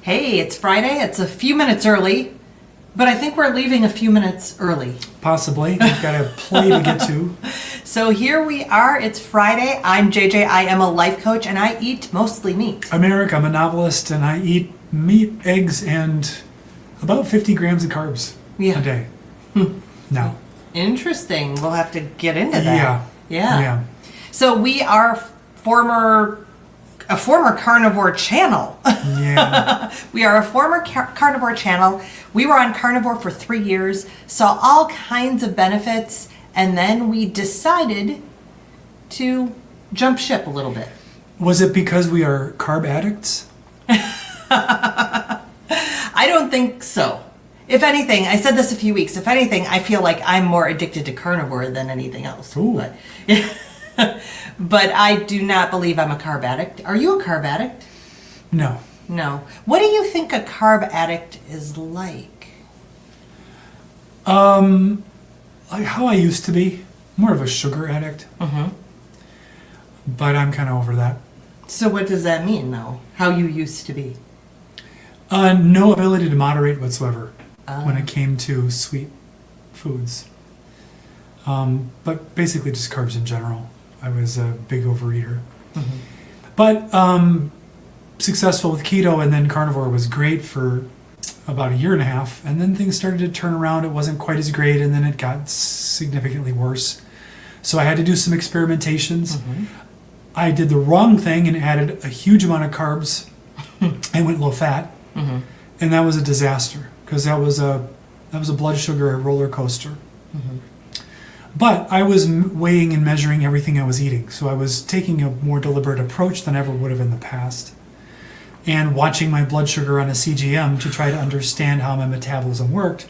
Hey, it's Friday. It's a few minutes early, but I think we're leaving a few minutes early. Possibly. We've got a play to get to. So here we are. It's Friday. I'm JJ. I am a life coach, and I eat mostly meat. I'm Eric. I'm a novelist, and I eat meat, eggs, and about 50 grams of carbs a day. Now. Interesting. We'll have to get into that. Yeah. So we are a former carnivore channel. Yeah. We are a former carnivore channel. We were on carnivore for 3 years, saw all kinds of benefits, and then we decided to jump ship a little bit. Was it because we are carb addicts? I don't think so. If anything, I said this a few weeks, if anything, I feel like I'm more addicted to carnivore than anything else. Ooh. But I do not believe I'm a carb addict. Are you a carb addict? No. No. What do you think a carb addict is like? Like how I used to be. More of a sugar addict. Mm-hmm. But I'm kind of over that. So what does that mean, though? How you used to be? No ability to moderate whatsoever when it came to sweet foods. But basically just carbs in general. I was a big overeater. Mm-hmm. But successful with keto, and then carnivore was great for about a year and a half. And then things started to turn around. It wasn't quite as great, and then it got significantly worse. So I had to do some experimentations. Mm-hmm. I did the wrong thing and added a huge amount of carbs and went low fat. Mm-hmm. And that was a disaster because that was a blood sugar roller coaster. Mm-hmm. But I was weighing and measuring everything I was eating. So I was taking a more deliberate approach than I ever would have in the past. And watching my blood sugar on a CGM to try to understand how my metabolism worked.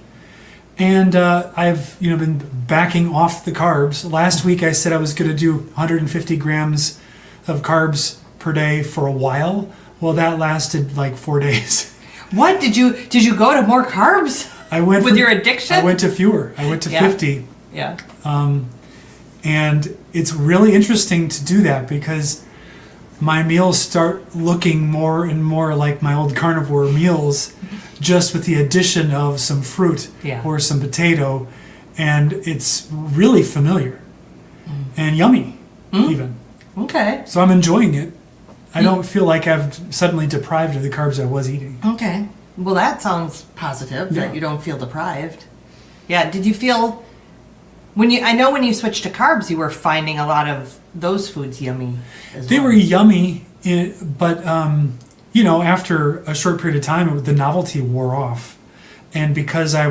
And I've been backing off the carbs. Last week I said I was going to do 150 grams of carbs per day for a while. Well, that lasted like 4 days. What? Did you go to more carbs? I went with your addiction? I went to fewer. I went to 50. Yeah. And it's really interesting to do that because my meals start looking more and more like my old carnivore meals just with the addition of some fruit or some potato, and it's really familiar and yummy even. Okay. So I'm enjoying it. I don't feel like I've suddenly deprived of the carbs I was eating. Okay. Well, that sounds positive, that you don't feel deprived. Yeah. Did you feel... I know when you switched to carbs, you were finding a lot of those foods yummy as They well. were yummy, but after a short period of time, the novelty wore off. And because I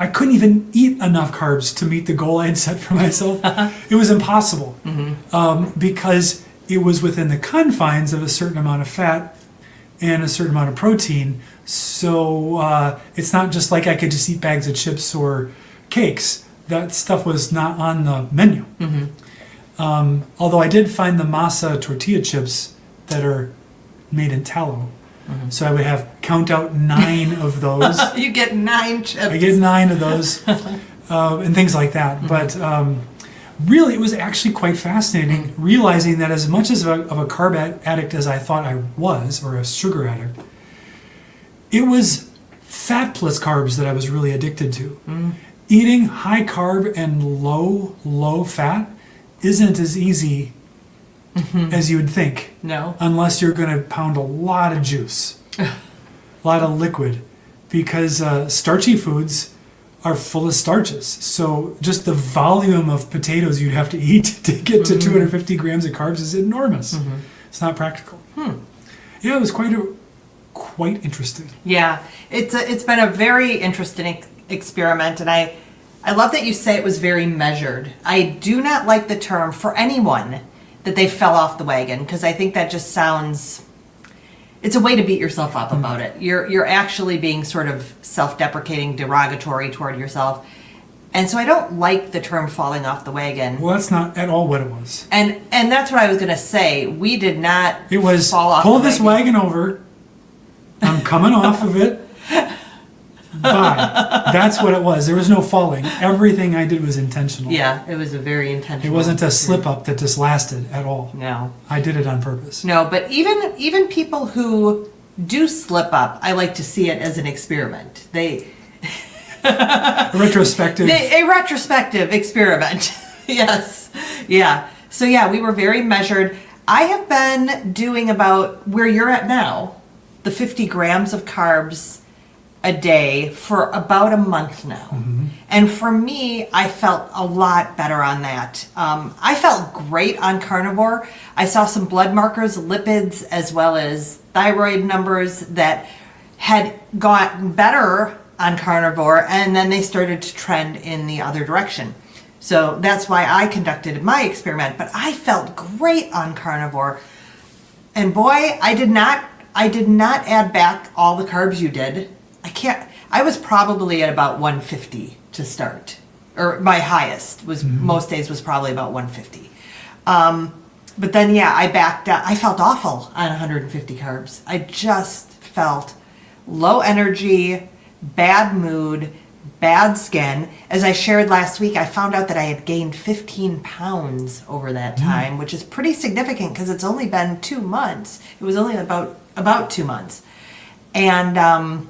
couldn't even eat enough carbs to meet the goal I had set for myself. It was impossible because it was within the confines of a certain amount of fat and a certain amount of protein. So it's not just like I could just eat bags of chips or cakes. That stuff was not on the menu. Mm-hmm. Although I did find the masa tortilla chips that are made in tallow. Mm-hmm. So I would count out 9 of those. You get 9 chips. I get 9 of those and things like that. Mm-hmm. But really, it was actually quite fascinating realizing that as much of a carb addict as I thought I was, or a sugar addict, it was fat plus carbs that I was really addicted to. Mm. Eating high carb and low fat isn't as easy as you would think. No. Unless you're going to pound a lot of juice, a lot of liquid, because starchy foods are full of starches. So just the volume of potatoes you'd have to eat to get to 250 grams of carbs is enormous. Mm-hmm. It's not practical. Yeah, it was quite interesting. Yeah, it's been a very interesting experiment, and I love that you say it was very measured. I do not like the term for anyone that they fell off the wagon, because I think that just sounds, it's a way to beat yourself up about it. You're actually being sort of self-deprecating, derogatory toward yourself. And so I don't like the term falling off the wagon. Well, that's not at all what it was. And that's what I was going to say. We did not It was fall off pull the this wagon over. I'm coming off of it. Bye. That's what it was. There was no falling. Everything I did was intentional. Yeah, it was a very intentional. It wasn't a slip up that just lasted at all. No. I did it on purpose. No, but even people who do slip up, I like to see it as an experiment. A retrospective. A retrospective experiment. Yes. Yeah. So yeah, we were very measured. I have been doing about where you're at now, the 50 grams of carbs a day for about a month now. And for me, I felt a lot better on that. I felt great on carnivore. I saw some blood markers, lipids, as well as thyroid numbers that had gotten better on carnivore, and then they started to trend in the other direction. So that's why I conducted my experiment. But I felt great on carnivore. And boy, I did not add back all the carbs you did. I was probably at about 150 to start. Or my highest was, most days was probably about 150. But then, yeah, I backed out. I felt awful on 150 carbs. I just felt low energy, bad mood, bad skin. As I shared last week, I found out that I had gained 15 pounds over that time, which is pretty significant because it's only been 2 months. It was only about 2 months. And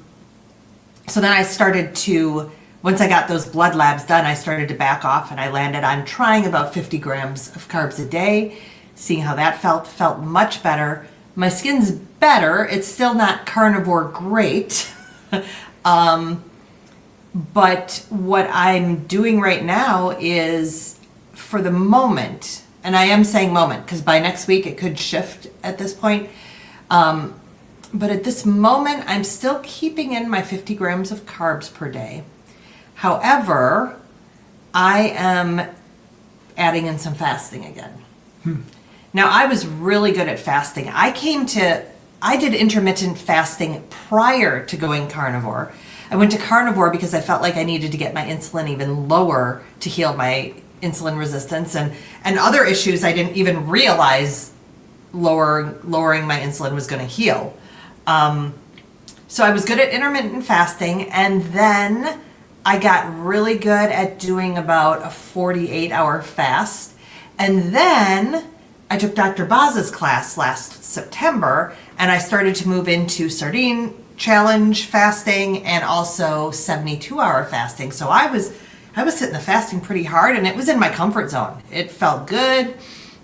so then I started to, once I got those blood labs done, I started to back off, and I landed on trying about 50 grams of carbs a day, seeing how that felt much better. My skin's better. It's still not carnivore great. But what I'm doing right now is, for the moment, and I am saying moment because by next week it could shift at this point. But at this moment, I'm still keeping in my 50 grams of carbs per day. However, I am adding in some fasting again. Now, I was really good at fasting. I did intermittent fasting prior to going carnivore. I went to carnivore because I felt like I needed to get my insulin even lower to heal my insulin resistance and other issues I didn't even realize lowering my insulin was going to heal. So I was good at intermittent fasting, and then I got really good at doing about a 48-hour fast. And then I took Dr. Baz's class last September, and I started to move into sardine challenge fasting and also 72-hour fasting. So I was sitting the fasting pretty hard, and it was in my comfort zone. It felt good,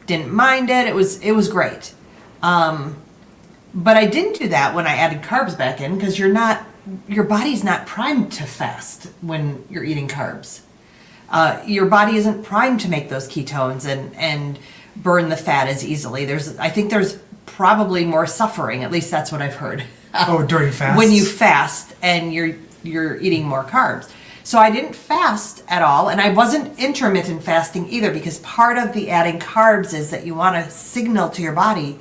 didn't mind it. It was great. But I didn't do that when I added carbs back in because your body's not primed to fast when you're eating carbs. Your body isn't primed to make those ketones and burn the fat as easily. I think there's probably more suffering. At least that's what I've heard. During fast? When you fast and you're eating more carbs. So I didn't fast at all, and I wasn't intermittent fasting either because part of the adding carbs is that you want to signal to your body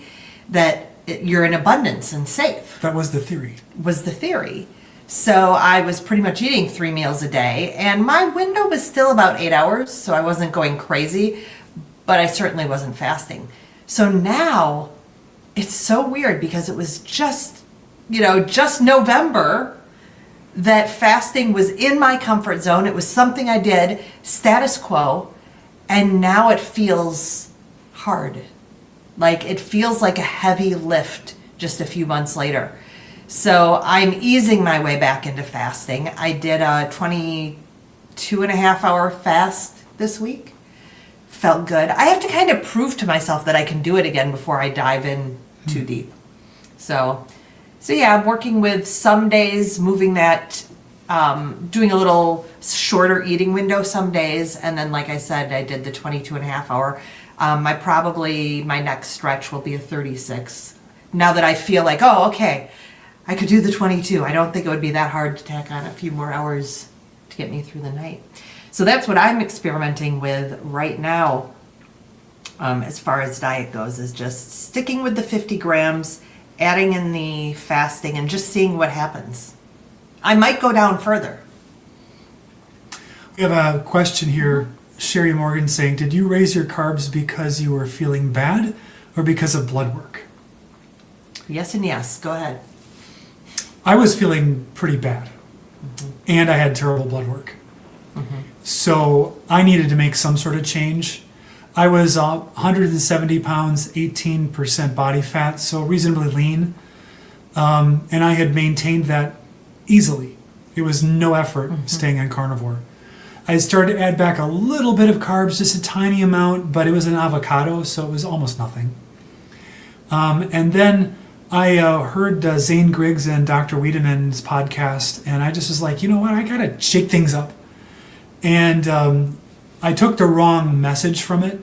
that you're in abundance and safe. That was the theory. So I was pretty much eating 3 meals a day, and my window was still about 8 hours, so I wasn't going crazy, but I certainly wasn't fasting. So now it's so weird because it was just November that fasting was in my comfort zone. It was something I did, status quo, and now it feels hard. Like it feels like a heavy lift just a few months later. So I'm easing my way back into fasting. I did a 22.5-hour fast this week. Felt good. I have to kind of prove to myself that I can do it again before I dive in too deep. So yeah, I'm working with some days, moving that, doing a little shorter eating window some days. And then, like I said, I did the 22.5-hour. My next stretch will be a 36. Now that I feel like, oh, okay, I could do the 22. I don't think it would be that hard to tack on a few more hours to get me through the night. So that's what I'm experimenting with right now, as far as diet goes, is just sticking with the 50 grams, adding in the fasting, and just seeing what happens. I might go down further. We have a question here. Sherry Morgan saying, did you raise your carbs because you were feeling bad or because of blood work? Yes and yes. Go ahead. I was feeling pretty bad, and I had terrible blood work. So I needed to make some sort of change. I was 170 pounds, 18% body fat, so reasonably lean. And I had maintained that easily. It was no effort staying on carnivore. I started to add back a little bit of carbs, just a tiny amount, but it was an avocado, so it was almost nothing. And then I heard Zane Griggs and Dr. Wiedemann's podcast, and I just was like, you know what, I gotta shake things up. And I took the wrong message from it,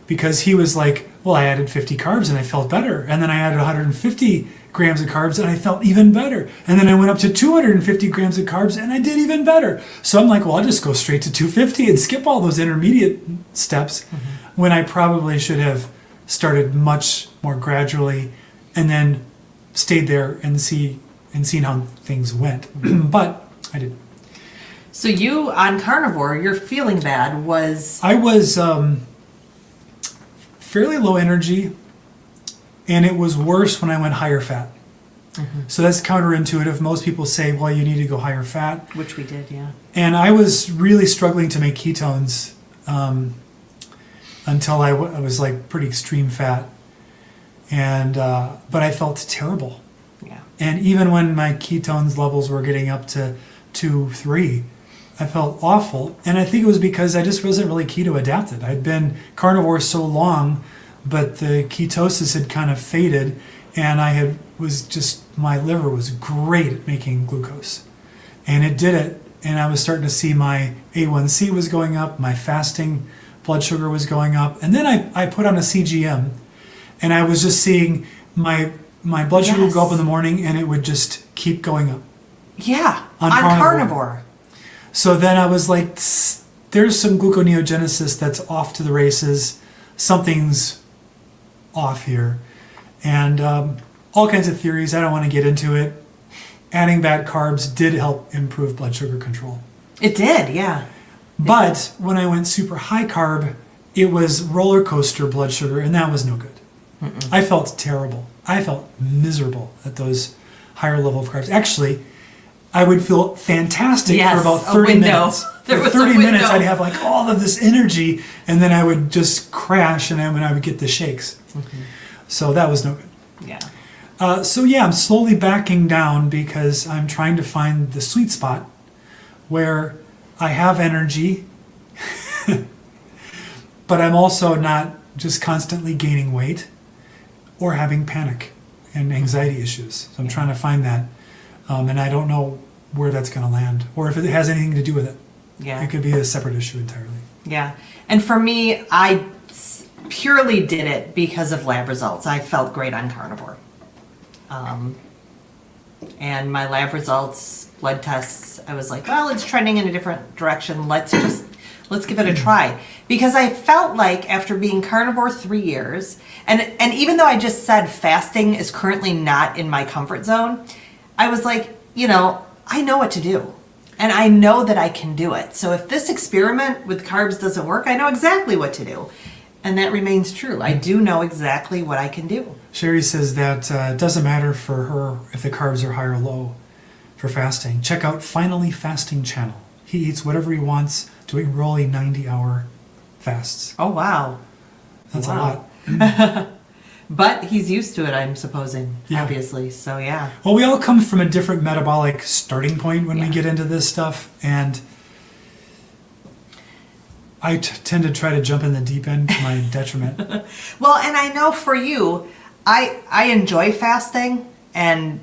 because he was like, well, I added 50 carbs and I felt better. And then I added 150 grams of carbs and I felt even better. And then I went up to 250 grams of carbs and I did even better. So I'm like, well, I'll just go straight to 250 and skip all those intermediate steps, when I probably should have started much more gradually and then stayed there and seen how things went. But I did. So you, on carnivore, your feeling bad was... I was fairly low energy, and it was worse when I went higher fat. So that's counterintuitive. Most people say, well, you need to go higher fat. Which we did, yeah. And I was really struggling to make ketones until I was like pretty extreme fat. And but I felt terrible. Yeah. And even when my ketones levels were getting up to 2, 3, I felt awful. And I think it was because I just wasn't really keto adapted. I'd been carnivore so long, but the ketosis had kind of faded, and my liver was great at making glucose. And it did it, and I was starting to see my A1C was going up, my fasting blood sugar was going up. And then I put on a CGM, and I was just seeing my blood sugar would go up in the morning, and it would just keep going up. Yeah, on carnivore. So then I was like, there's some gluconeogenesis that's off to the races. Something's off here. And all kinds of theories. I don't want to get into it. Adding back carbs did help improve blood sugar control. It did, yeah. But when I went super high carb, it was roller coaster blood sugar, and that was no good. I felt terrible. I felt miserable at those higher level of carbs. Actually, I would feel fantastic for about 30 minutes. For 30 minutes, I'd have like all of this energy, and then I would just crash, and I would get the shakes. So that was no good. Yeah. I'm slowly backing down because I'm trying to find the sweet spot where I have energy, but I'm also not just constantly gaining weight or having panic and anxiety issues. So I'm trying to find that. And I don't know where that's going to land or if it has anything to do with it. Yeah. It could be a separate issue entirely. Yeah. And for me, I purely did it because of lab results. I felt great on carnivore. And my lab results, blood tests, I was like, well, it's trending in a different direction. Let's give it a try. Because I felt like after being carnivore 3 years, and even though I just said fasting is currently not in my comfort zone, I was like, I know what to do. And I know that I can do it. So if this experiment with carbs doesn't work, I know exactly what to do. And that remains true. I do know exactly what I can do. Sherry says that it doesn't matter for her if the carbs are high or low for fasting. Check out Finally Fasting channel. He eats whatever he wants, doing rolling 90-hour fasts. Oh, wow. That's a lot. But he's used to it, I'm supposing, Yeah. obviously. So, yeah. Well, we all come from a different metabolic starting point when we get into this stuff. And I tend to try to jump in the deep end to my detriment. Well, and I know for you, I enjoy fasting and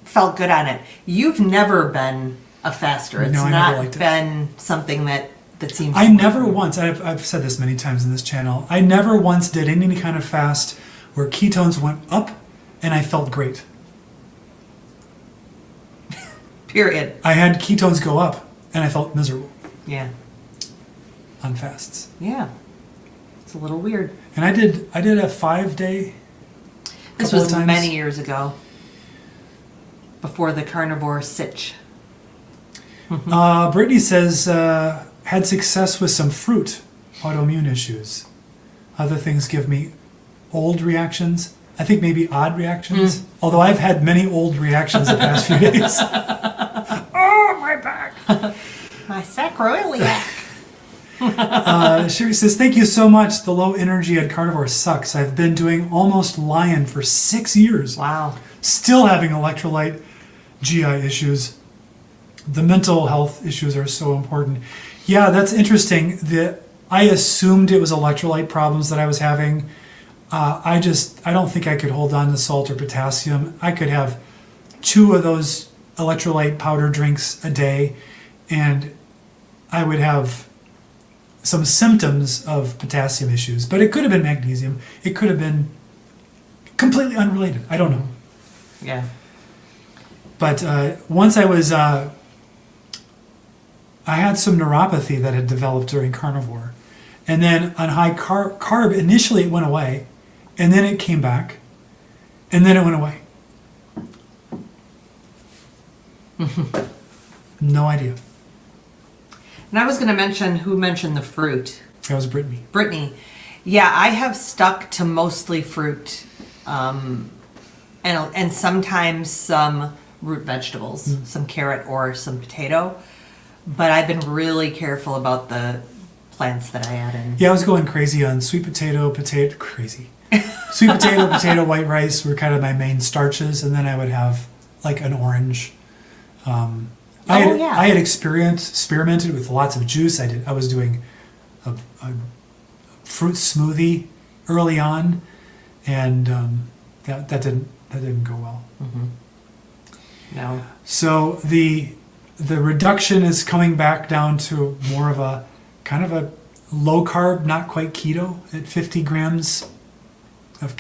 felt good on it. You've never been a faster. It's No, I never liked it. been something that seems... I never once, I've said this many times in this channel, I never once did any kind of fast where ketones went up and I felt great. Period. I had ketones go up and I felt miserable Yeah. on fasts. Yeah. It's a little weird. And I did a 5-day. This couple was of times. many years ago. Before the carnivore sitch. Brittany says, had success with some fruit, autoimmune issues. Other things give me old reactions. I think maybe odd reactions. Although I've had many old reactions the past few days. Oh, my back. My sacroiliac. Sherry says, thank you so much. The low energy at carnivore sucks. I've been doing almost lion for 6 years. Wow. Still having electrolyte GI issues. The mental health issues are so important. Yeah, that's interesting. I assumed it was electrolyte problems that I was having. I don't think I could hold on to salt or potassium. I could have 2 of those electrolyte powder drinks a day, and I would have some symptoms of potassium issues. But it could have been magnesium. It could have been completely unrelated. I don't know. Yeah. But once I was, I had some neuropathy that had developed during carnivore. And then on high carb, initially it went away, and then it came back, and then it went away. No idea. And I was going to mention, who mentioned the fruit? That was Brittany. Brittany. Yeah, I have stuck to mostly fruit, and sometimes some root vegetables, some carrot or some potato. But I've been really careful about the plants that I add in. Yeah, I was going crazy on sweet potato, crazy. Sweet potato, white rice were kind of my main starches, and then I would have like an orange. I had experimented with lots of juice. I was doing a fruit smoothie early on, and that didn't go well. Mm-hmm. No. So the reduction is coming back down to more of a kind of a low carb, not quite keto, at 50 grams of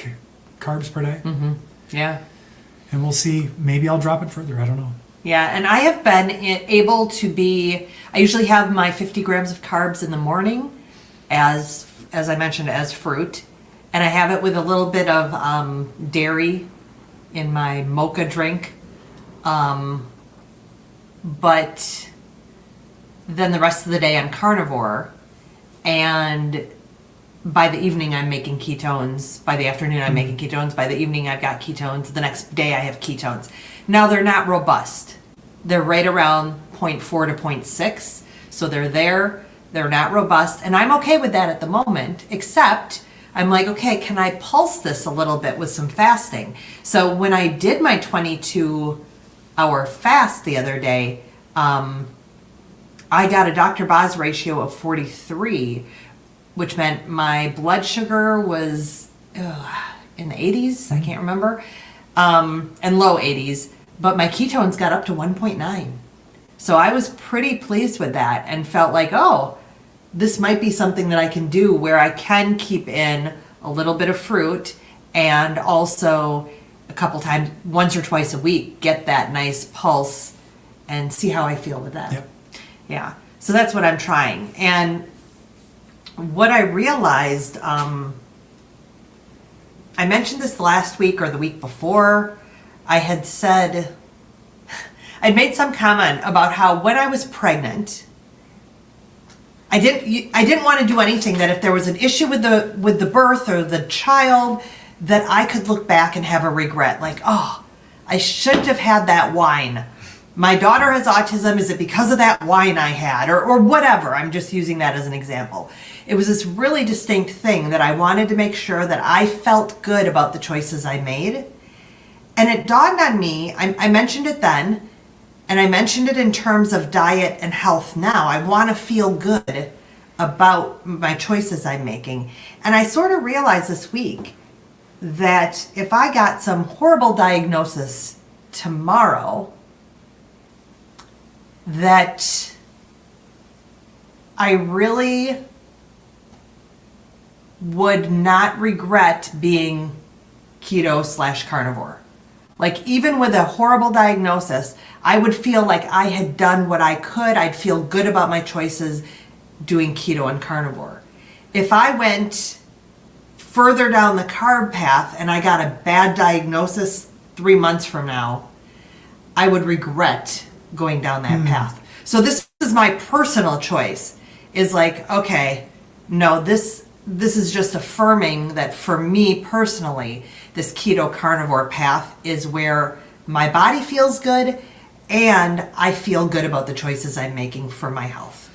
carbs per day. Mm-hmm. Yeah. And we'll see. Maybe I'll drop it further. I don't know. Yeah, and I have been able to I usually have my 50 grams of carbs in the morning, as I mentioned, as fruit. And I have it with a little bit of dairy in my mocha drink. But then the rest of the day I'm carnivore. And by the evening I'm making ketones. By the afternoon I'm making ketones. By the evening I've got ketones. The next day I have ketones. Now they're not robust. They're right around 0.4 to 0.6. So they're there. They're not robust. And I'm okay with that at the moment, except I'm like, okay, can I pulse this a little bit with some fasting? So when I did my 22-hour fast the other day, I got a Dr. Boz ratio of 43, which meant my blood sugar was in the 80s, I can't remember, and low 80s, but my ketones got up to 1.9. So I was pretty pleased with that and felt like, oh, this might be something that I can do where I can keep in a little bit of fruit and also a couple times, once or twice a week, get that nice pulse and see how I feel with that. Yep. Yeah. So that's what I'm trying. And what I realized, I mentioned this last week or the week before, I had said, I'd made some comment about how when I was pregnant, I didn't want to do anything that if there was an issue with the birth or the child, that I could look back and have a regret. Like, oh, I shouldn't have had that wine. My daughter has autism. Is it because of that wine I had? Or whatever. I'm just using that as an example. It was this really distinct thing that I wanted to make sure that I felt good about the choices I made. And it dawned on me, I mentioned it then, and I mentioned it in terms of diet and health now. I want to feel good about my choices I'm making. And I sort of realized this week that if I got some horrible diagnosis tomorrow, that I really would not regret being keto/carnivore. Like, even with a horrible diagnosis, I would feel like I had done what I could. I'd feel good about my choices doing keto and carnivore. If I went further down the carb path and I got a bad diagnosis 3 months from now, I would regret going down that path. So this is my personal choice, is like, okay, no, this is just affirming that for me personally, this keto carnivore path is where my body feels good and I feel good about the choices I'm making for my health.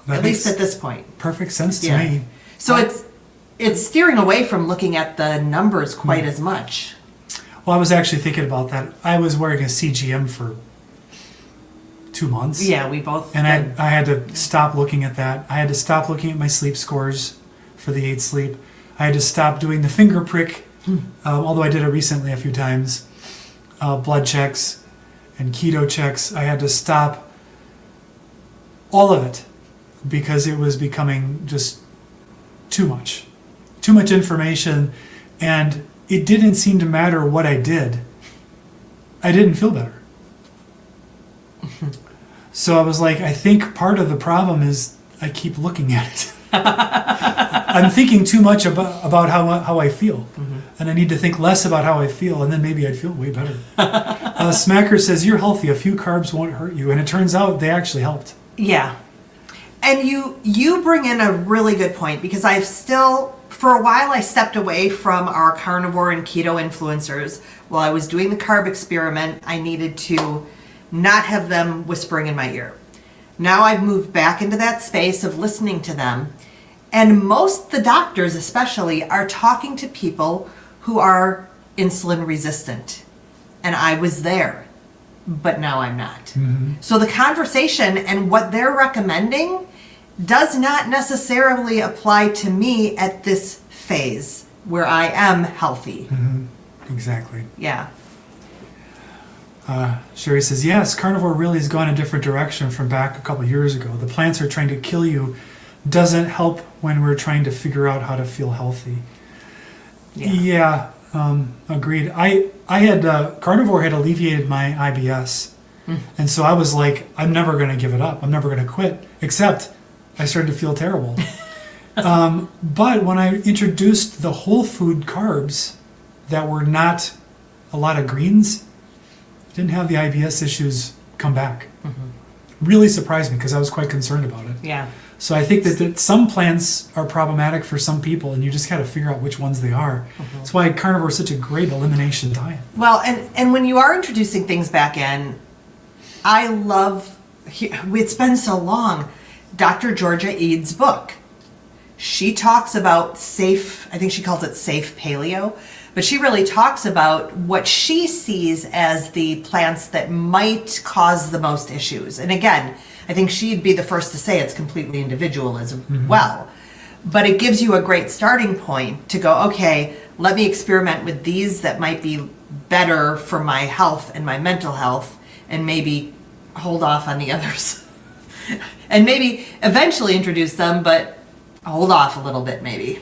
That at least makes at this point. perfect sense to Yeah. me. So it's steering away from looking at the numbers quite as much. Well, I was actually thinking about that. I was wearing a CGM for 2 months. Yeah, we both. And I had to stop looking at that. I had to stop looking at my sleep scores for the 8 sleep. I had to stop doing the finger prick, although I did it recently a few times. Blood checks and keto checks. I had to stop all of it because it was becoming just too much. Too much information, and it didn't seem to matter what I did. I didn't feel better. So I was like, I think part of the problem is I keep looking at it. I'm thinking too much about how I feel. And I need to think less about how I feel, and then maybe I'd feel way better. Smacker says, you're healthy. A few carbs won't hurt you. And it turns out they actually helped. Yeah. And you bring in a really good point, because I've still, for a while, I stepped away from our carnivore and keto influencers. While I was doing the carb experiment, I needed to not have them whispering in my ear. Now I've moved back into that space of listening to them. And the doctors especially are talking to people who are insulin resistant. And I was there, but now I'm not. So the conversation and what they're recommending does not necessarily apply to me at this phase where I am healthy. Exactly. Yeah. Sherry says, yes, carnivore really has gone a different direction from back a couple years ago. The plants are trying to kill you. Doesn't help when we're trying to figure out how to feel healthy. Yeah, agreed. I had, carnivore had alleviated my IBS. And so I was like, I'm never going to give it up. I'm never going to quit. Except I started to feel terrible. But when I introduced the whole food carbs that were not a lot of greens, didn't have the IBS issues come back. Really surprised me because I was quite concerned about it. Yeah. So I think that some plants are problematic for some people, and you just got to figure out which ones they are. That's why carnivore is such a great elimination diet. Well, and when you are introducing things back in, I love, it's been so long, Dr. Georgia Eads' book. She talks about safe, I think she calls it safe paleo, but she really talks about what she sees as the plants that might cause the most issues. And again, I think she'd be the first to say it's completely individual as well. But it gives you a great starting point to go, okay, let me experiment with these that might be better for my health and my mental health, and maybe hold off on the others. And maybe eventually introduce them, but hold off a little bit maybe.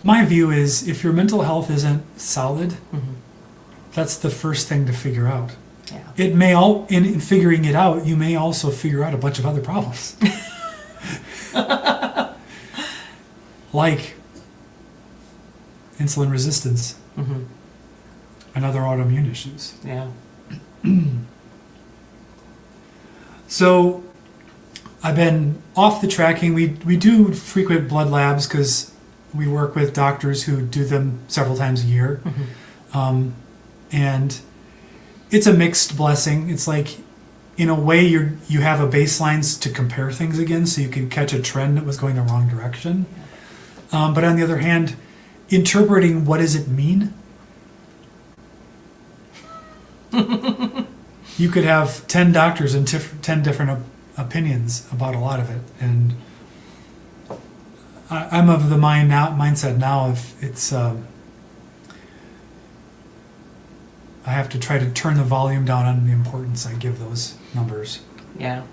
My view is if your mental health isn't solid, that's the first thing to figure out. Yeah. It may in figuring it out, you may also figure out a bunch of other problems. Like insulin resistance and other autoimmune issues. Yeah. So I've been off the tracking. We do frequent blood labs because we work with doctors who do them several times a year. And it's a mixed blessing. It's like, in a way, you have a baseline to compare things against, so you can catch a trend that was going the wrong direction. But on the other hand, interpreting what does it mean? You could have 10 doctors and 10 different opinions about a lot of it, and I'm of the mindset now if it's I have to try to turn the volume down on the importance I give those numbers. Yeah.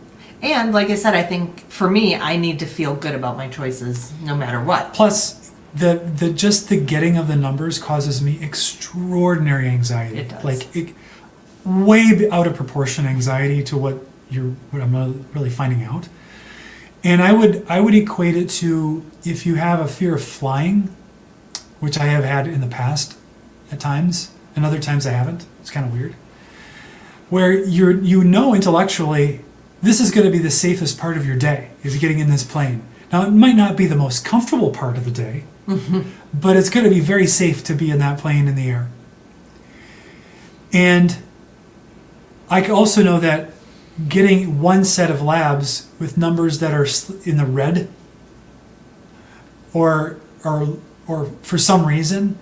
And like I said, I think for me, I need to feel good about my choices no matter what. Plus, the getting of the numbers causes me extraordinary anxiety. It does. Like way out of proportion anxiety to what I'm really finding out. And I would equate it to if you have a fear of flying, which I have had in the past at times, and other times I haven't. It's kind of weird. Where you know intellectually, this is going to be the safest part of your day, is getting in this plane. Now, it might not be the most comfortable part of the day, but it's going to be very safe to be in that plane in the air. And I also know that getting one set of labs with numbers that are in the red, or for some reason,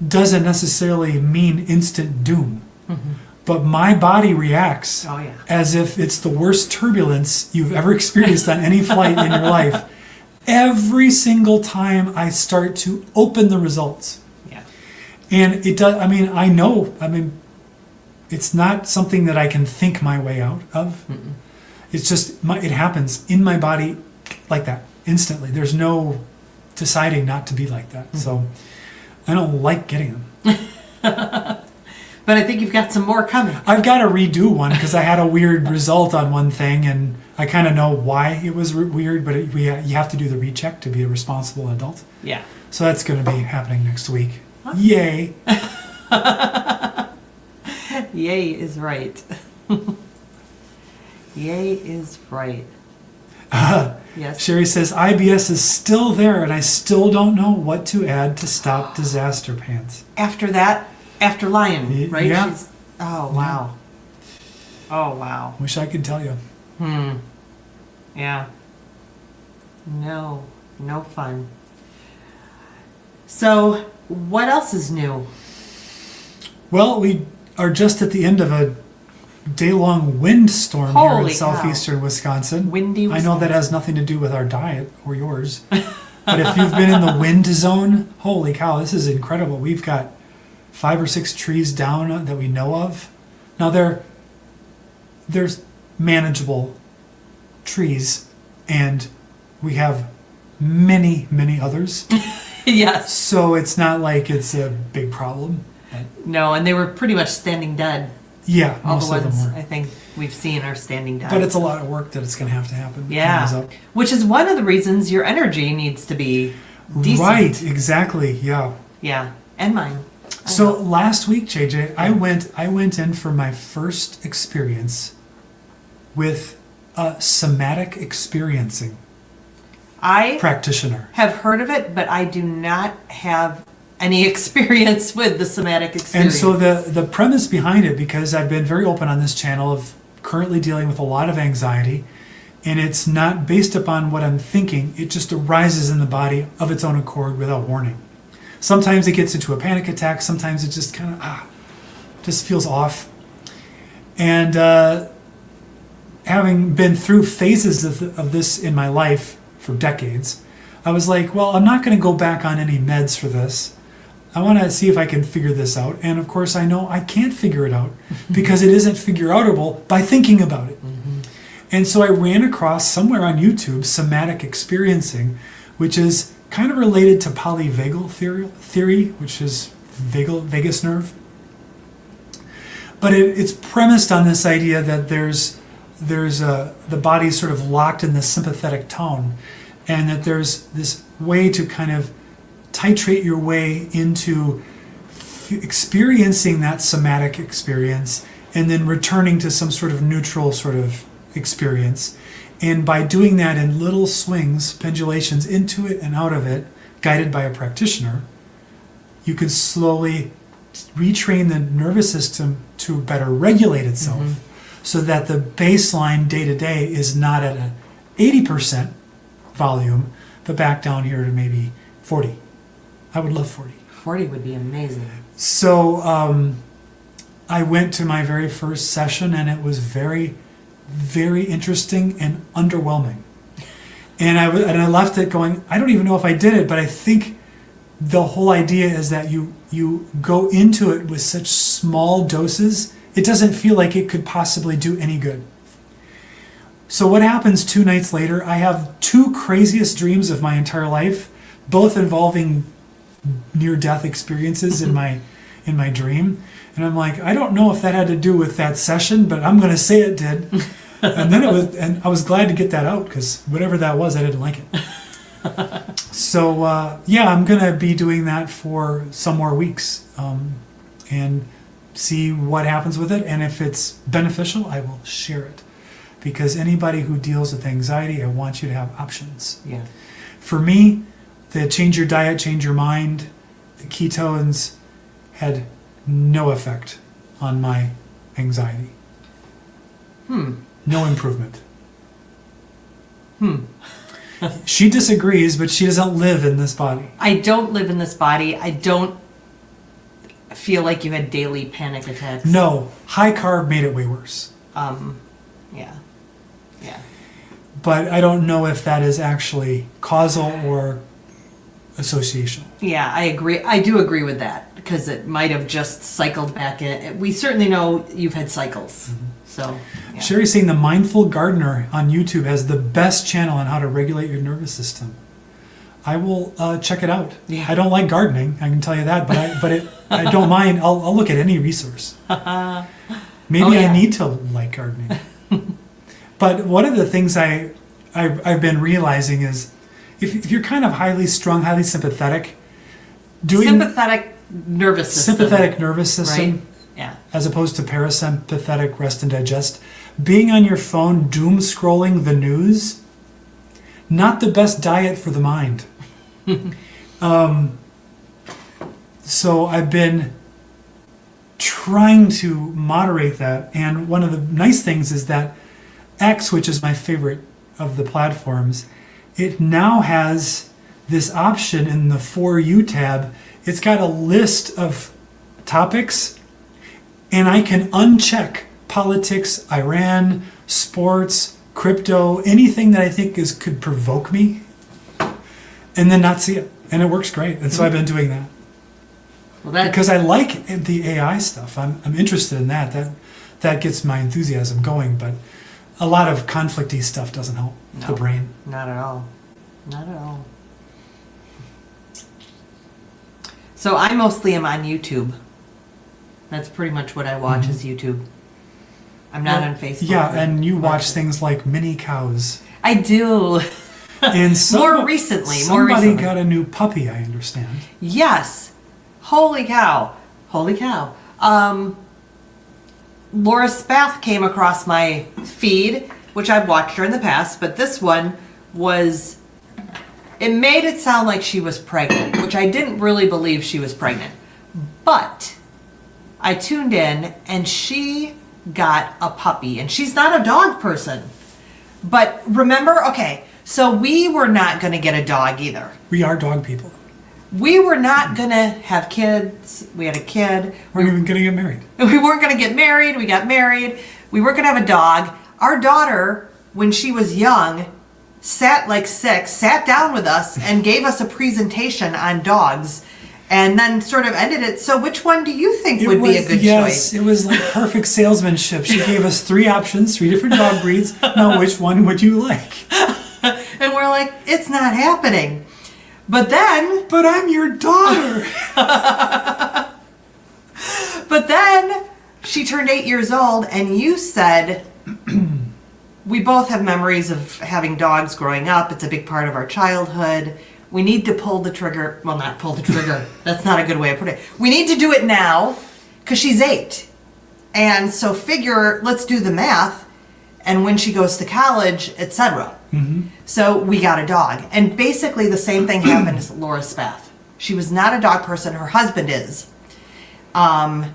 doesn't necessarily mean instant doom. Mm-hmm. But my body reacts Oh, yeah. as if it's the worst turbulence you've ever experienced on any flight in your life. Every single time I start to open the results. Yeah. And it does, I know, it's not something that I can think my way out of. Mm-mm. It's just, it happens in my body like that, instantly. There's no deciding not to be like that. Mm-hmm. So I don't like getting them. But I think you've got some more coming. I've got to redo one because I had a weird result on one thing, and I kind of know why it was weird, but you have to do the recheck to be a responsible adult. Yeah. So that's going to be happening next week. Huh? Yay. Yay is right. Yay is right. Yes. Sherry says, IBS is still there, and I still don't know what to add to stop disaster pants. After Lion, right? Yeah. Oh, wow. Oh, wow. Wish I could tell you. Yeah. No fun. So, what else is new? Well, we are just at the end of a day-long windstorm here Holy in cow. southeastern Wisconsin. Windy I know Wisconsin. that has nothing to do with our diet or yours. But if you've been in the wind zone, holy cow, this is incredible. We've got 5 or 6 trees down that we know of. Now there's manageable trees, and we have many, many others. Yes. So it's not like it's a big problem. But No, and they were pretty much standing dead. yeah, All most the of ones them were. I think we've seen are standing dead. But it's a lot of work that it's going to happen. Yeah. Hands up. Which is one of the reasons your energy needs to be decent. Right, exactly. Yeah. Yeah, and mine. So last week, JJ, I went in for my first experience with a somatic experiencing I practitioner. have heard of it, but I do not have any experience with the somatic And experience. so the premise behind it, because I've been very open on this channel of currently dealing with a lot of anxiety, and it's not based upon what I'm thinking, it just arises in the body of its own accord without warning. Sometimes it gets into a panic attack, sometimes it just kind of just feels off. And having been through phases of this in my life for decades, I was like, well, I'm not going to go back on any meds for this. I want to see if I can figure this out. And of course, I know I can't figure it out because it isn't figure-outable by thinking about it. Mm-hmm. And so I ran across somewhere on YouTube somatic experiencing, which is kind of related to polyvagal theory, which is vagus nerve. But it's premised on this idea that the body's sort of locked in this sympathetic tone, and that there's this way to kind of titrate your way into experiencing that somatic experience and then returning to some sort of neutral sort of experience. And by doing that in little swings, pendulations into it and out of it, guided by a practitioner, you can slowly retrain the nervous system to better regulate itself, so that the baseline day-to-day is not at an 80% volume, but back down here to maybe 40. I would love 40. 40 would be amazing. So I went to my very first session, and it was very, very interesting and underwhelming. And I left it going, I don't even know if I did it, but I think the whole idea is that you go into it with such small doses, it doesn't feel like it could possibly do any good. So what happens 2 nights later? I have 2 craziest dreams of my entire life, both involving near-death experiences in my dream. And I'm like, I don't know if that had to do with that session, but I'm going to say it did. And then I was glad to get that out, because whatever that was, I didn't like it. So I'm going to be doing that for some more weeks, and see what happens with it. And if it's beneficial, I will share it, because anybody who deals with anxiety, I want you to have options. Yeah. For me, the change your diet, change your mind, the ketones had no effect on my anxiety. No improvement. She disagrees, but she doesn't live in this body. I don't live in this body. I don't feel like you had daily panic attacks. No, high carb made it way worse. Yeah. Yeah. But I don't know if that is actually causal or associational. Yeah, I agree. I do agree with that because it might have just cycled back in. We certainly know you've had cycles. Mm-hmm. So, yeah. Sherry's saying the Mindful Gardener on YouTube has the best channel on how to regulate your nervous system. I will check it out. Yeah. I don't like gardening, I can tell you that, but I don't mind. I'll look at any resource. Maybe Oh, yeah. I need to like gardening. But one of the things I've been realizing is if you're kind of highly strung, highly sympathetic, Sympathetic nervous system. sympathetic nervous system, Right? Yeah. as opposed to parasympathetic rest and digest, being on your phone doom scrolling the news, not the best diet for the mind. So I've been trying to moderate that, and one of the nice things is that X, which is my favorite of the platforms, it now has this option in the For You tab. It's got a list of topics, and I can uncheck politics, Iran, sports, crypto, anything that I think could provoke me, and then not see it. And it works great. And so I've been doing that. Well, Because I like the AI stuff. I'm interested in that. That gets my enthusiasm going, but a lot of conflicty stuff doesn't help the No. brain. Not at all. Not at all. So I mostly am on YouTube. That's pretty much what I watch is YouTube. I'm not on Facebook. Yeah, and you watch much. things like mini cows. I do. And More recently. Somebody got a new puppy, I understand. Yes. Holy cow. Holy cow. Laura Spath came across my feed, which I've watched her in the past, but this one was, it made it sound like she was pregnant, which I didn't really believe she was pregnant. But I tuned in and she got a puppy, and she's not a dog person. But remember, okay, so we were not going to get a dog either. We are dog people. We were not going to have kids. We had a kid. We're even going to get married. We weren't going to get married. We got married. We weren't going to have a dog. Our daughter, when she was young, sat down with us and gave us a presentation on dogs, and then sort of ended it. So which one do you think would be a good choice? It was like perfect salesmanship. She gave us 3 options, 3 different dog breeds. Now, which one would you like? And we're like, it's not happening. But then... But I'm your daughter. But then she turned 8 years old, and you said, we both have memories of having dogs growing up. It's a big part of our childhood. We need to pull the trigger. Well, not pull the trigger. That's not a good way of putting it. We need to do it now because she's 8. And so figure, let's do the math. And when she goes to college, etc. Mm-hmm. So we got a dog. And basically the same thing happened to Laura Spath. She was not a dog person. Her husband is. And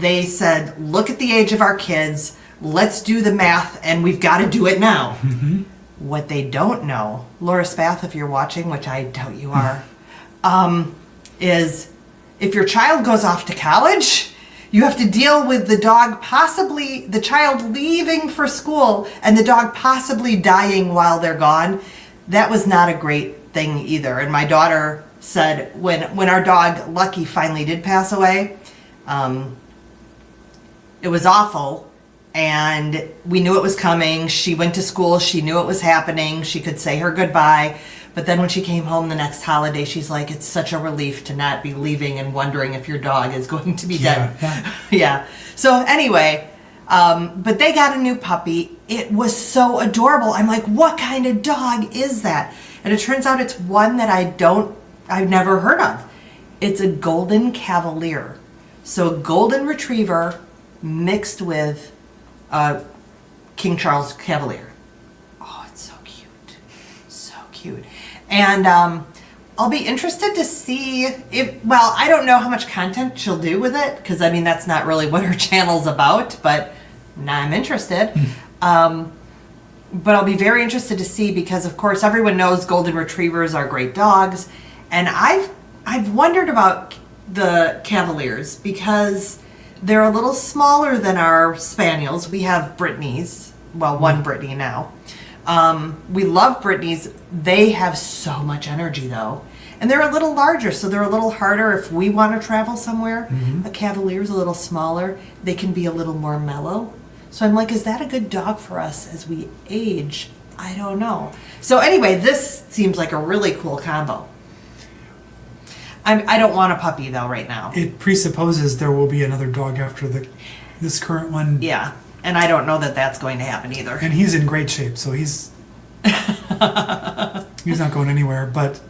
they said, look at the age of our kids. Let's do the math. And we've got to do it now. Mm-hmm. What they don't know, Laura Spath, if you're watching, which I doubt you are, is if your child goes off to college, you have to deal with the dog possibly, the child leaving for school and the dog possibly dying while they're gone. That was not a great thing either. And my daughter said when our dog Lucky finally did pass away, it was awful. And we knew it was coming. She went to school. She knew it was happening. She could say her goodbye. But then when she came home the next holiday, she's like, it's such a relief to not be leaving and wondering if your dog is going to be dead. Yeah. Yeah. So anyway, but they got a new puppy. It was so adorable. I'm like, what kind of dog is that? And it turns out it's one that I've never heard of. It's a golden cavalier. So a golden retriever mixed with King Charles Cavalier. Oh, it's so cute. So cute. And I'll be interested to see if, well, I don't know how much content she'll do with it, because I mean, that's not really what her channel's about, but now I'm interested. but I'll be very interested to see, because of course everyone knows golden retrievers are great dogs, and I've wondered about the Cavaliers because they're a little smaller than our spaniels. We have Brittany's, well, one Brittany now. We love Brittany's. They have so much energy though, and they're a little larger, so they're a little harder if we want to travel somewhere. A Cavalier's a little smaller. They can be a little more mellow. So I'm like, is that a good dog for us as we age? I don't know. So anyway, this seems like a really cool combo. I don't want a puppy though right now. It presupposes there will be another dog after this current one. Yeah, and I don't know that that's going to happen either. And he's in great shape, so he's not going anywhere. But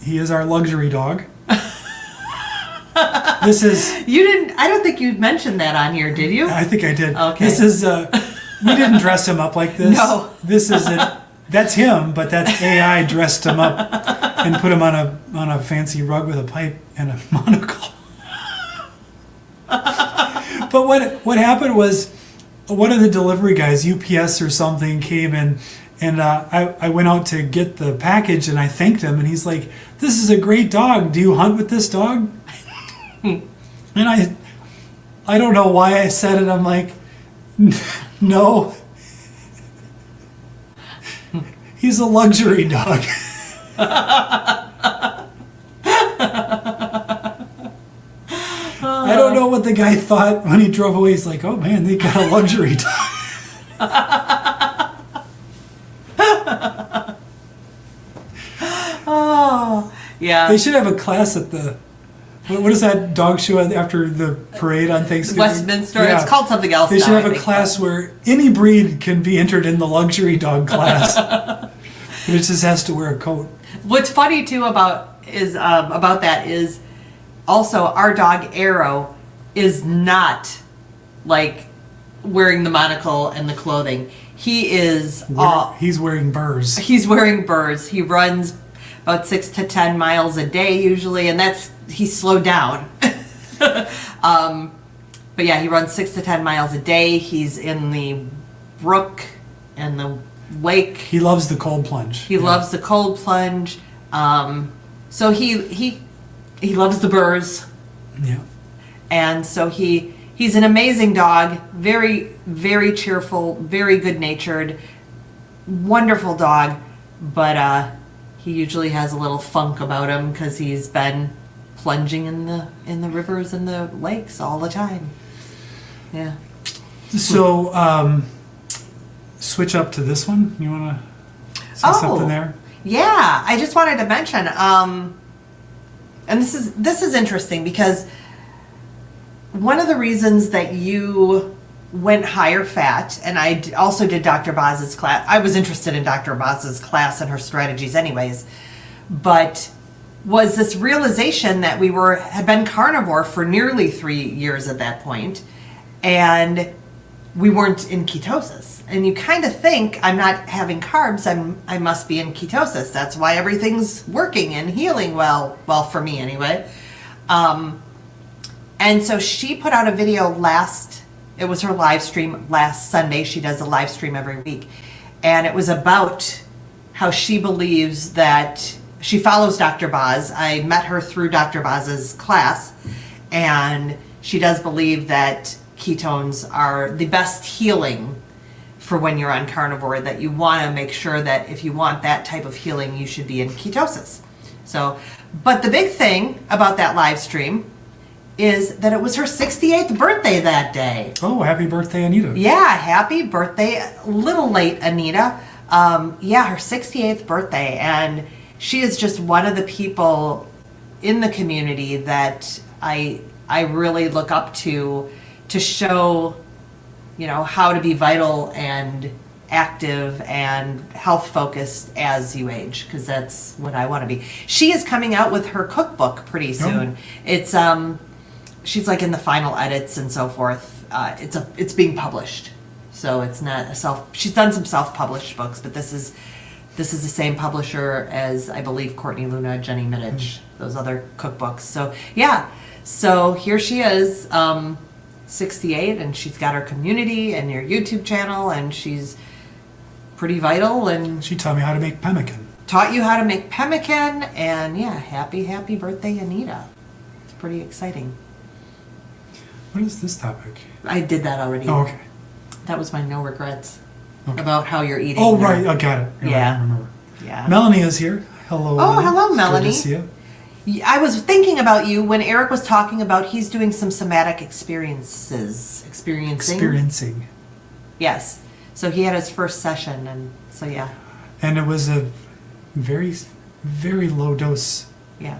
he is our luxury dog. This is. You didn't. I don't think you mentioned that on here, did you? I think I did. Okay. This is. We didn't dress him up like this. No. This is it. That's him, but that's AI dressed him up and put him on a fancy rug with a pipe and a monocle. But what happened was, one of the delivery guys, UPS or something, came in, and I went out to get the package, and I thanked him, and he's like, "This is a great dog. Do you hunt with this dog?" And I don't know why I said it. I'm like, no. He's a luxury dog. I don't know what the guy thought when he drove away. He's like, oh man, they got a luxury dog. Oh, yeah. They should have a class at the, what is that dog show after the parade on Thanksgiving? Westminster. Yeah. It's called something else. They should now, have a class where any breed can be entered in the luxury dog class. But it just has to wear a coat. What's funny too about that is also our dog Arrow is not like wearing the monocle and the clothing. He is He's wearing burrs. He's wearing burrs. He runs about 6 to 10 miles a day usually, and he's slowed down. But yeah, he runs 6 to 10 miles a day. He's in the brook and the lake. He loves the cold plunge. He loves the cold plunge. So he loves the burrs. Yeah. And so he's an amazing dog, very, very cheerful, very good-natured, wonderful dog, but he usually has a little funk about him because he's been plunging in the rivers and the lakes all the time. Yeah. So, switch up to this one. You want to say something there? Yeah, I just wanted to mention, and this is interesting because one of the reasons that you went higher fat, and I also did Dr. Boz's class. I was interested in Dr. Boz's class and her strategies anyways, but was this realization that we had been carnivore for nearly 3 years at that point, and we weren't in ketosis. And you kind of think, I'm not having carbs, I must be in ketosis. That's why everything's working and healing well for me anyway. And so she put out a video it was her live stream last Sunday. She does a live stream every week. And it was about how she believes that she follows Dr. Boz. I met her through Dr. Boz's class, and she does believe that ketones are the best healing for when you're on carnivore, that you want to make sure that if you want that type of healing, you should be in ketosis. So, but the big thing about that live stream is that it was her 68th birthday that day. Oh, happy birthday, Anita. Yeah, happy birthday. A little late, Anita. Yeah, her 68th birthday. And she is just one of the people in the community that I really look up to show, how to be vital and active and health focused as you age, because that's what I want to be. She is coming out with her cookbook pretty soon. It's she's like in the final edits and so forth. It's being published, so it's not she's done some self-published books, but this is the same publisher as I believe Courtney Luna, Jenny Minich, those other cookbooks. So yeah, so here she is, 68, and she's got her community and her YouTube channel, and she's pretty vital, and She taught me how to make pemmican. taught you how to make pemmican, and yeah, happy birthday, Anita. It's pretty exciting. What is this topic? I did that already. Oh, okay. That was my no regrets Okay. about how you're eating. Oh, right. I got it. Yeah. I remember. Yeah. Melanie is here. Hello. Oh, hello, It's Melanie. Good to see you. I was thinking about you when Eric was talking about he's doing some somatic experiencing. Yes. So he had his first session, and so yeah. And it was a very, very low dose. Yeah.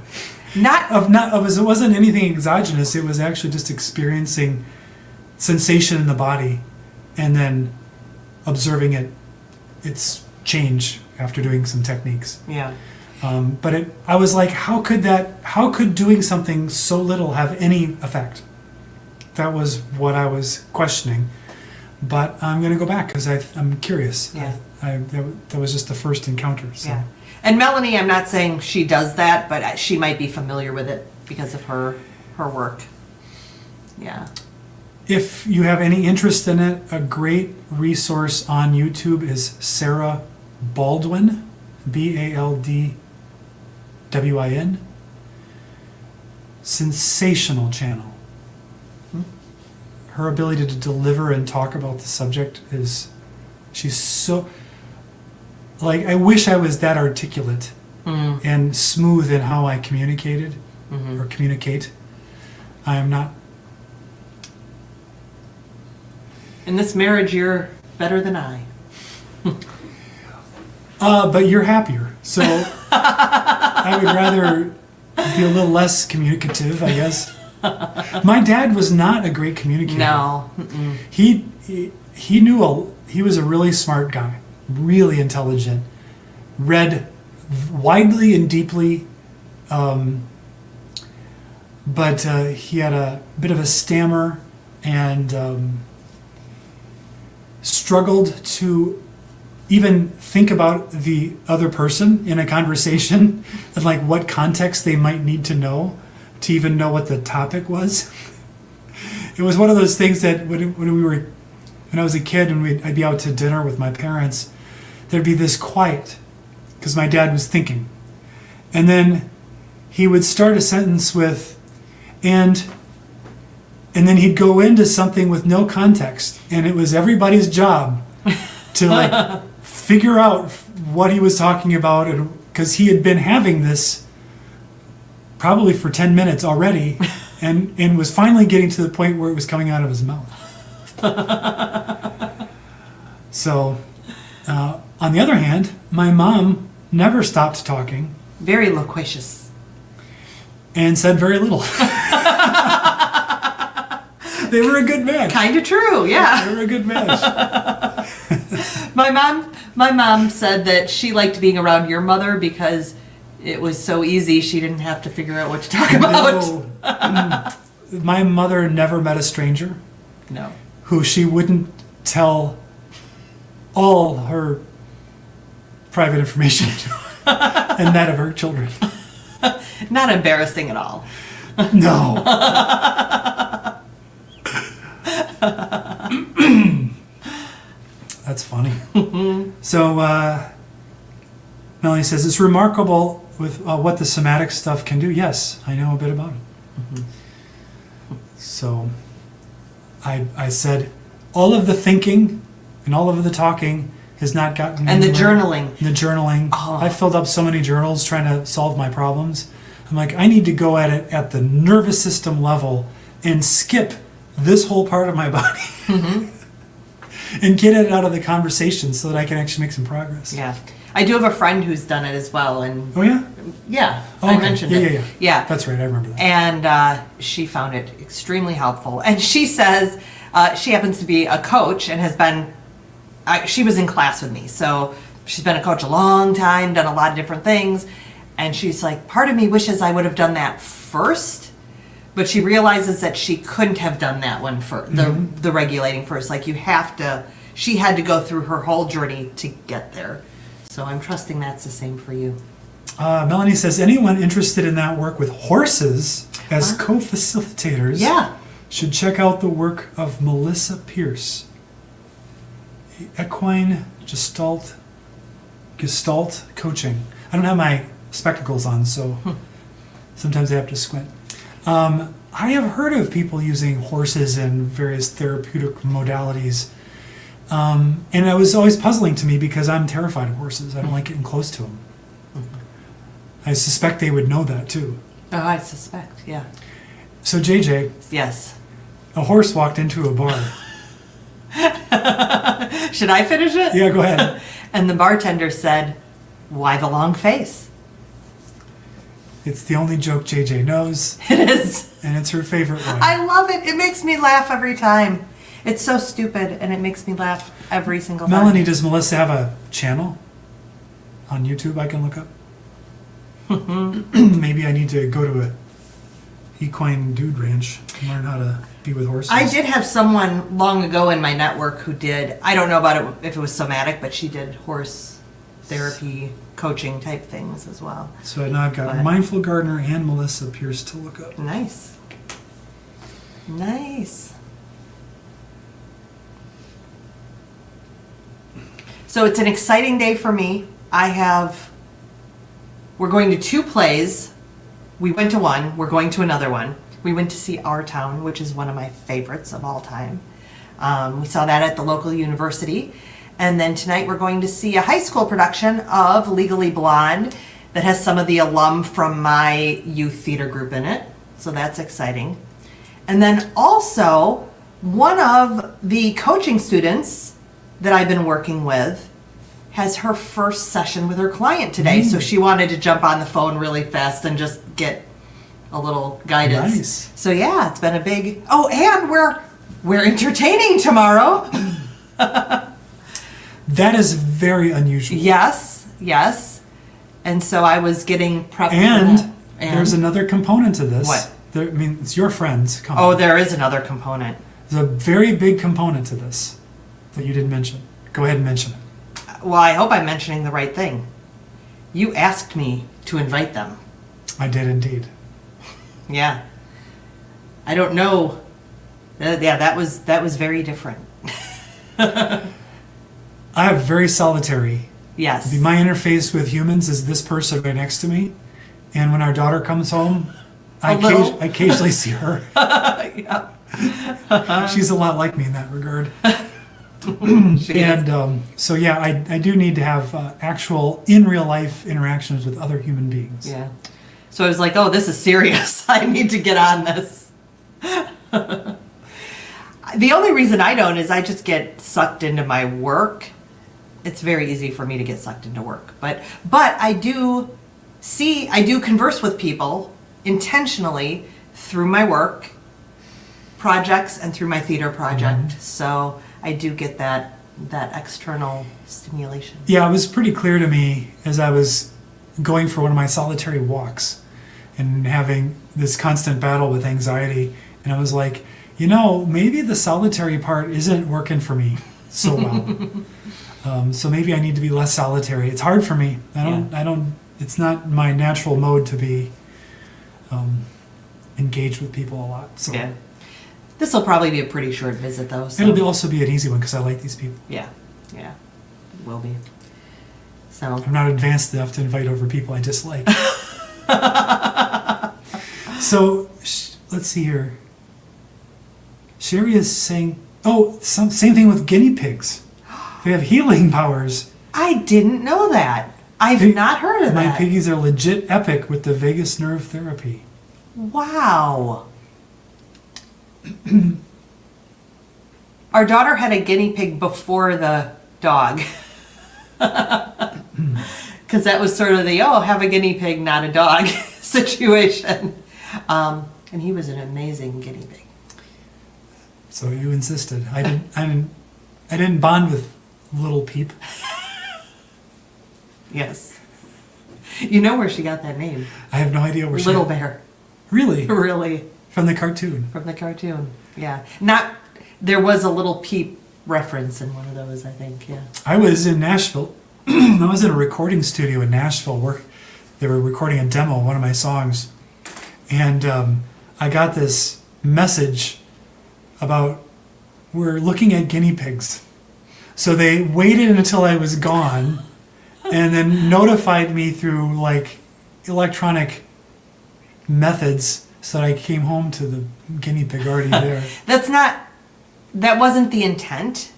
It wasn't anything exogenous. It was actually just experiencing sensation in the body, and then observing its change after doing some techniques. Yeah. But I was like, how could doing something so little have any effect? That was what I was questioning. But I'm going to go back because I'm curious. Yeah. That was just the first encounter. So. Yeah. And Melanie, I'm not saying she does that, but she might be familiar with it because of her work. Yeah. If you have any interest in it, a great resource on YouTube is Sarah Baldwin, Baldwin. Sensational channel. Her ability to deliver and talk about the subject she's so, like, I wish I was that articulate and smooth in how I communicated or communicate. I am not. In this marriage, you're better than I. But you're happier, so I would rather be a little less communicative, I guess. My dad was not a great communicator. No. Mm-mm. He he was a really smart guy, really intelligent, read widely and deeply, but he had a bit of a stammer and struggled to even think about the other person in a conversation and like what context they might need to know to even know what the topic was. It was one of those things that when I was a kid and I'd be out to dinner with my parents, there'd be this quiet because my dad was thinking. And then he would start a sentence with, and then he'd go into something with no context, and it was everybody's job to like figure out what he was talking about, and because he had been having this probably for 10 minutes already and was finally getting to the point where it was coming out of his mouth. So on the other hand, my mom never stopped talking Very loquacious. and said very little. They were a good match. Kind of true, yeah. They were a good match. My mom said that she liked being around your mother because it was so easy she didn't have to figure out what to talk about. No. My mother never met a stranger No. who she wouldn't tell all her private information to, and that of her children. Not embarrassing at all. No. That's funny. So Melanie says, it's remarkable with what the somatic stuff can do. Yes, I know a bit about it. So I said, all of the thinking and all of the talking has not gotten And the anywhere. journaling. The journaling. Oh. I filled up so many journals trying to solve my problems. I'm like, I need to go at it at the nervous system level and skip this whole part of my body and get it out of the conversation so that I can actually make some progress. Yeah. I do have a friend who's done it as well, and Oh, yeah? yeah, Oh, I okay. mentioned Yeah, it. yeah, yeah. Yeah. That's right, I remember that. And she found it extremely helpful. And she says she happens to be a coach and has been, she was in class with me. So she's been a coach a long time, done a lot of different things. And she's like, part of me wishes I would have done that first. But she realizes that she couldn't have done that one for the regulating first. Like she had to go through her whole journey to get there. So I'm trusting that's the same for you. Melanie says, anyone interested in that work with horses as co-facilitators Yeah. should check out the work of Melissa Pierce. equine gestalt coaching. I don't have my spectacles on, so sometimes I have to squint. I have heard of people using horses in various therapeutic modalities. And it was always puzzling to me because I'm terrified of horses. I don't like getting close to them. I suspect they would know that too. Oh, I suspect, yeah. So JJ, Yes. a horse walked into a bar. Should I finish it? Yeah, go ahead. And the bartender said, "Why the long face?" It's the only joke JJ knows, It is. and it's her favorite one. I love it. It makes me laugh every time. It's so stupid, and it makes me laugh every single time. Melanie, does Melissa have a channel on YouTube I can look up? Maybe I need to go to a equine dude ranch and learn how to be with horses. I did have someone long ago in my network who did, I don't know about it if it was Somatic, but she did horse therapy, coaching type things as well. So now I've got But- Mindful Gardener and Melissa Pierce to look up. Nice. Nice. So it's an exciting day for me. We're going to 2 plays. We went to one, we're going to another one. We went to see Our Town, which is one of my favorites of all time. We saw that at the local university. And then tonight we're going to see a high school production of Legally Blonde that has some of the alum from my youth theater group in it. So that's exciting. And then also, one of the coaching students that I've been working with has her first session with her client today. So she wanted to jump on the phone really fast and just get a little guidance. Nice. So yeah, it's been a big, oh, and we're entertaining tomorrow. That is very unusual. Yes, yes. And so I was getting prepped for And that. there's another component to this. What? I mean, it's your friends. Oh, there is another component. There's a very big component to this that you didn't mention. Go ahead and mention it. Well, I hope I'm mentioning the right thing. You asked me to invite them. I did indeed. Yeah. I don't know. Yeah, that was very different. I have very solitary. Yes. My interface with humans is this person right next to me. And when our daughter comes home, I little. occasionally see her. Yeah. She's a lot like me in that regard. She is. And so, yeah, I do need to have actual, in real life interactions with other human beings. Yeah. So I was like, oh, this is serious. I need to get on this. The only reason I don't is I just get sucked into my work. It's very easy for me to get sucked into work. But I do converse with people intentionally through my work projects and through my theater project. So I do get that external stimulation. Yeah, it was pretty clear to me as I was going for one of my solitary walks and having this constant battle with anxiety. And I was like, maybe the solitary part isn't working for me so well. So maybe I need to be less solitary. It's hard for me. It's not my natural mode to be engaged with people a lot. So Yeah. This will probably be a pretty short visit, though. So. it'll also be an easy one because I like these people. Yeah, it will be. So I'm not advanced enough to invite over people I dislike. So let's see here. Sherry is saying, same thing with guinea pigs. They have healing powers. I didn't know that. I've not heard of My that. piggies are legit epic with the vagus nerve therapy. Wow. Our daughter had a guinea pig before the dog. Because that was sort of the, have a guinea pig, not a dog situation. And he was an amazing guinea pig. So you insisted. I didn't bond with little Peep. Yes. You know where she got that name? I have no idea where Little Bear. Really? Really. From the cartoon. From the cartoon. Yeah. There was a little Peep reference in one of those, I think. Yeah. I was in Nashville. I was in a recording studio in Nashville where they were recording a demo of one of my songs. And I got this message about we're looking at guinea pigs. So they waited until I was gone and then notified me through like electronic methods so that I came home to the guinea pig already there. That wasn't the intent,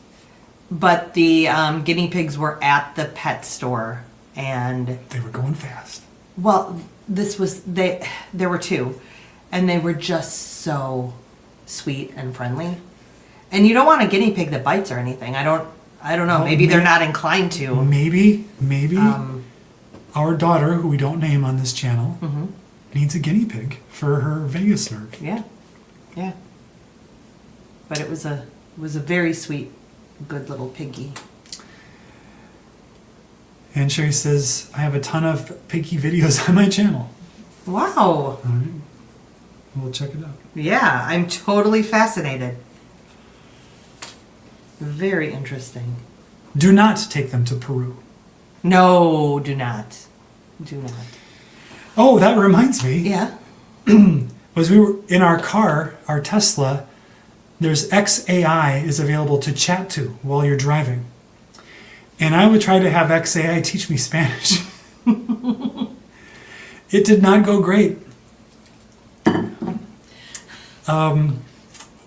but the guinea pigs were at the pet store, and They were going fast. well, there were two, and they were just so sweet and friendly. And you don't want a guinea pig that bites or anything. I don't know. Well, Maybe they're not inclined to. Maybe Um, our daughter, who we don't name on this channel, mhm. needs a guinea pig for her Vegas nerve. Yeah, yeah. But it was a very sweet, good little piggy. And Sherry says, I have a ton of piggy videos on my channel. Wow. All right. We'll check it out. Yeah, I'm totally fascinated. Very interesting. Do not take them to Peru. No, do not. Do not. Oh, that reminds me. Yeah. Was we were in our car, our Tesla, there's XAI is available to chat to while you're driving. And I would try to have XAI teach me Spanish. It did not go great.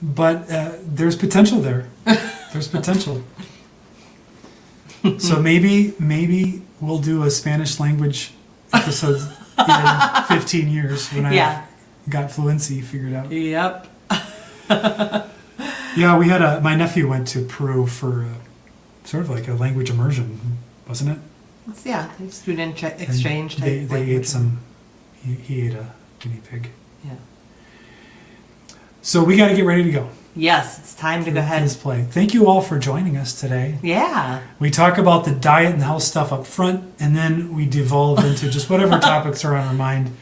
But there's potential there. There's potential. So maybe we'll do a Spanish language episode in 15 years when Yeah. I've got fluency figured out. Yep. Yeah, we had my nephew went to Peru for sort of like a language immersion, wasn't it? Yeah, student And exchange type. They language. ate some. He ate a guinea pig. Yeah. So we got to get ready to go. Yes, it's time to go ahead. Let's play. Thank you all for joining us today. Yeah. We talk about the diet and the health stuff up front, and then we devolve into just whatever topics are on our mind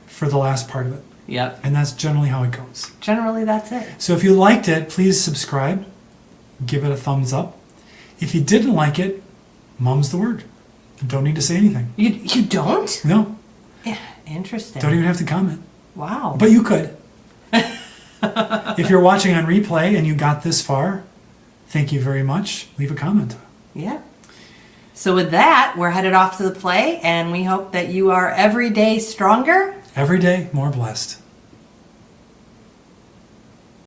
for the last part of it. Yep. And that's generally how it goes. Generally, that's it. So if you liked it, please subscribe. Give it a thumbs up. If you didn't like it, mum's the word. Don't need to say anything. You don't? No, Yeah. Interesting. don't even have to comment. Wow. But you could. If you're watching on replay and you got this far, thank you very much. Leave a comment. Yeah. So with that, we're headed off to the play, and we hope that you are every day stronger. Every day, more blessed.